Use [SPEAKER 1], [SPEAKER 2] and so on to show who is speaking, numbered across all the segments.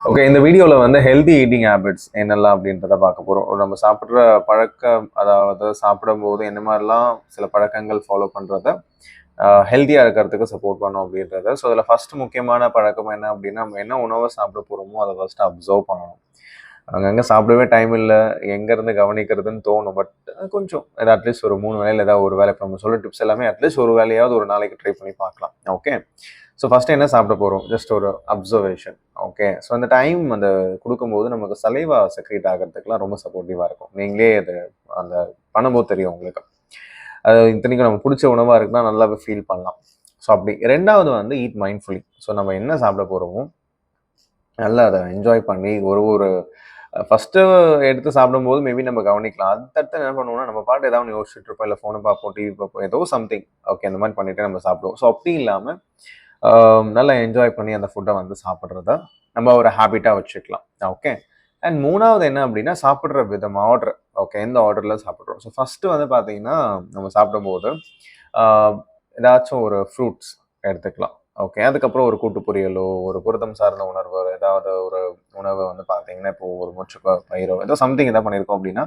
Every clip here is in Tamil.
[SPEAKER 1] ஓகே, இந்த வீடியோவில் வந்து ஹெல்தி ஈட்டிங் ஹேபிட்ஸ் என்னெல்லாம் அப்படின்றத பார்க்க போகிறோம். நம்ம சாப்பிட்ற பழக்கம், அதாவது சாப்பிடும்போது என்ன மாதிரிலாம் சில பழக்கங்கள் ஃபாலோ பண்ணுறத ஹெல்த்தியாக இருக்கிறதுக்கு சப்போர்ட் பண்ணோம் அப்படின்றத. ஸோ அதில் ஃபஸ்ட்டு முக்கியமான பழக்கம் என்ன அப்படின்னா, நம்ம என்ன உணவை சாப்பிட போகிறோமோ அதை ஃபஸ்ட்டு அப்சர்வ் பண்ணணும். அங்கங்கே சாப்பிடவே டைம் இல்லை, எங்கேருந்து கவனிக்கிறதுன்னு தோணும். பட் கொஞ்சம் அட்லீஸ்ட் ஒரு 3 வேலையில் ஏதாவது ஒரு வேலை, இப்போ நம்ம சொல்ல டிப்ஸ் எல்லாமே அட்லீஸ்ட் ஒரு வேலையாவது ஒரு நாளைக்கு ட்ரை பண்ணி பார்க்கலாம். ஓகே, ஸோ ஃபஸ்ட்டு என்ன சாப்பிட போகிறோம், ஜஸ்ட் ஒரு அப்சர்வேஷன். ஓகே, ஸோ அந்த டைம் அந்த கொடுக்கும்போது நமக்கு சலைவா செக்ரேட் ஆகிறதுக்குலாம் ரொம்ப சப்போர்ட்டிவாக இருக்கும். நீங்களே அது அந்த பண்ணும்போது தெரியும் உங்களுக்கு. அது இத்தனைக்கும் நம்ம பிடிச்ச உணவாக இருக்குன்னா நல்லாவே ஃபீல் பண்ணலாம். ஸோ அப்படி. ரெண்டாவது வந்து ஈட் மைண்ட்ஃபுல்லி. ஸோ நம்ம என்ன சாப்பிட போகிறோமோ நல்லா அதை என்ஜாய் பண்ணி ஒரு ஃபஸ்ட்டு எடுத்து சாப்பிடும்போது மேபி நம்ம கவனிக்கலாம். அடுத்தடுத்து என்ன பண்ணுவோம்னா, நம்ம பாட்டு ஏதாவது யோசிச்சுட்டு இருப்போம், இல்லை ஃபோனை பார்ப்போம், டிவி பார்ப்போம், ஏதோ சம்திங். ஓகே, அந்த மாதிரி பண்ணிட்டு நம்ம சாப்பிடுவோம். ஸோ அப்படி இல்லாமல் நல்லா என்ஜாய் பண்ணி அந்த ஃபுட்டை வந்து சாப்பிட்றத நம்ம ஒரு ஹேபிட்டாக வச்சுக்கலாம். ஓகே, அண்ட் மூணாவது என்ன அப்படின்னா, சாப்பிட்ற விதம், ஆர்டர். ஓகே, எந்த ஆர்டரில் சாப்பிட்றோம். ஸோ ஃபஸ்ட்டு வந்து பார்த்தீங்கன்னா, நம்ம சாப்பிடும்போது ஏதாச்சும் ஒரு ஃப்ரூட்ஸ் எடுத்துக்கலாம். ஓகே, அதுக்கப்புறம் ஒரு கூட்டு பொரியலோ, ஒரு புரதம் சார்ந்த உணர்வோ, ஏதாவது ஒரு உணவை வந்து பார்த்தீங்கன்னா, இப்போ ஒரு பயிரோ ஏதோ சம்திங் எதாவது பண்ணியிருக்கோம் அப்படின்னா,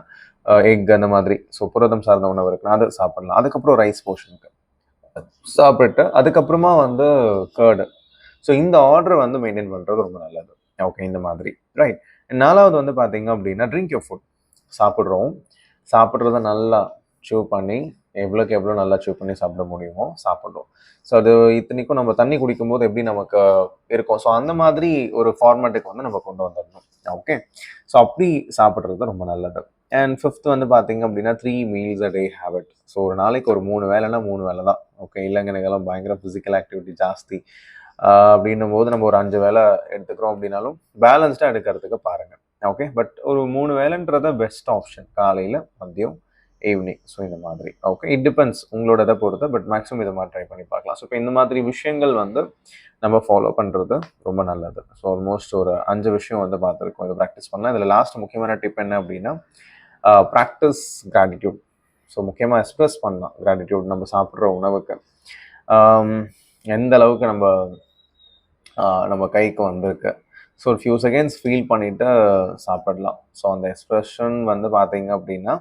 [SPEAKER 1] எக் அந்த மாதிரி. ஸோ புரதம் சார்ந்த உணவு இருக்குன்னா அது சாப்பிடலாம். அதுக்கப்புறம் ரைஸ் போர்ஷனுக்கு சாப்பிட்டு அதுக்கப்புறமா வந்து கேர்டு. ஸோ இந்த ஆர்டரை வந்து மெயின்டைன் பண்ணுறது ரொம்ப நல்லது. ஓகே, இந்த மாதிரி ரைட். நாலாவது வந்து பார்த்தீங்க அப்படின்னா, ட்ரிங்க் யோர் ஃபுட். சாப்பிட்றத நல்லா சூவ் பண்ணி, எவ்வளோக்கு எவ்வளோ நல்லா சூவ் பண்ணி சாப்பிட முடியுமோ சாப்பிட்றோம். ஸோ அது இத்தனைக்கும் நம்ம தண்ணி குடிக்கும்போது எப்படி நமக்கு இருக்கும், ஸோ அந்த மாதிரி ஒரு ஃபார்மேட்டுக்கு வந்து நம்ம கொண்டு வந்துடணும். ஓகே, ஸோ அப்படி சாப்பிட்றது ரொம்ப நல்லது. அண்ட் ஃபிஃப்த் வந்து பார்த்தீங்க அப்படின்னா, 3 மீல்ஸ் அ டே ஹேபிட். ஸோ ஒரு நாளைக்கு ஒரு 3 வேலைன்னா 3 வேலை தான். ஓகே, இல்லைங்க எனக்கெல்லாம் பயங்கர ஃபிசிக்கல் ஆக்டிவிட்டி ஜாஸ்தி அப்படின்னும் போது நம்ம ஒரு 5 வேலை எடுத்துக்கிறோம் அப்படின்னாலும் பேலன்ஸ்டாக எடுக்கிறதுக்கு பாருங்கள். ஓகே, பட் ஒரு 3 வேலைன்றத பெஸ்ட் ஆப்ஷன். காலையில், மதியம், ஈவினிங். ஸோ இந்த மாதிரி. ஓகே, இட் டிபெண்ட்ஸ் உங்களோட இதை பொறுத்து. பட் மேக்ஸிமம் இதை மாதிரி ட்ரை பண்ணி பார்க்கலாம். ஸோ இப்போ இந்த மாதிரி விஷயங்கள் வந்து நம்ம ஃபாலோ பண்ணுறது ரொம்ப நல்லது. ஸோ ஆல்மோஸ்ட் ஒரு 5 விஷயம் வந்து பார்த்துருக்கோம், இதை ப்ராக்டிஸ் பண்ணலாம். இதில் லாஸ்ட் முக்கியமான டிப் என்ன அப்படின்னா, ப்ராக்டிஸ் கிராட்டிடியூட். ஸோ முக்கியமாக எக்ஸ்ப்ரெஸ் பண்ணலாம் கிராட்டிடியூட் நம்ம சாப்பிட்ற உணவுக்கு. எந்த அளவுக்கு நம்ம கைக்கு வந்திருக்கு. ஸோ ஒரு ஃபியூ செகண்ட்ஸ் ஃபீல் பண்ணிவிட்டு சாப்பிடலாம். ஸோ அந்த எக்ஸ்ப்ரெஷன் வந்து பார்த்தீங்க அப்படின்னா,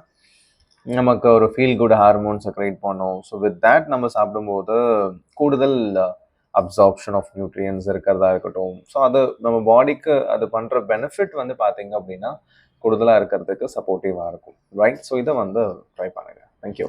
[SPEAKER 1] நமக்கு ஒரு ஃபீல் குட் ஹார்மோன்ஸை க்ரியேட் பண்ணும். ஸோ வித் தேட் நம்ம சாப்பிடும்போது கூடுதல் அப்சார்ப்ஷன் ஆஃப் நியூட்ரியன்ஸ் இருக்கிறதா இருக்கட்டும். ஸோ அது நம்ம பாடிக்கு அது பண்ணுற பெனிஃபிட் வந்து பார்த்தீங்க அப்படின்னா கூடுதலாக இருக்கிறதுக்கு சப்போர்ட்டிவாக இருக்கும். ரைட், ஸோ இதை வந்து ட்ரை பண்ணுங்கள். தேங்க்யூ.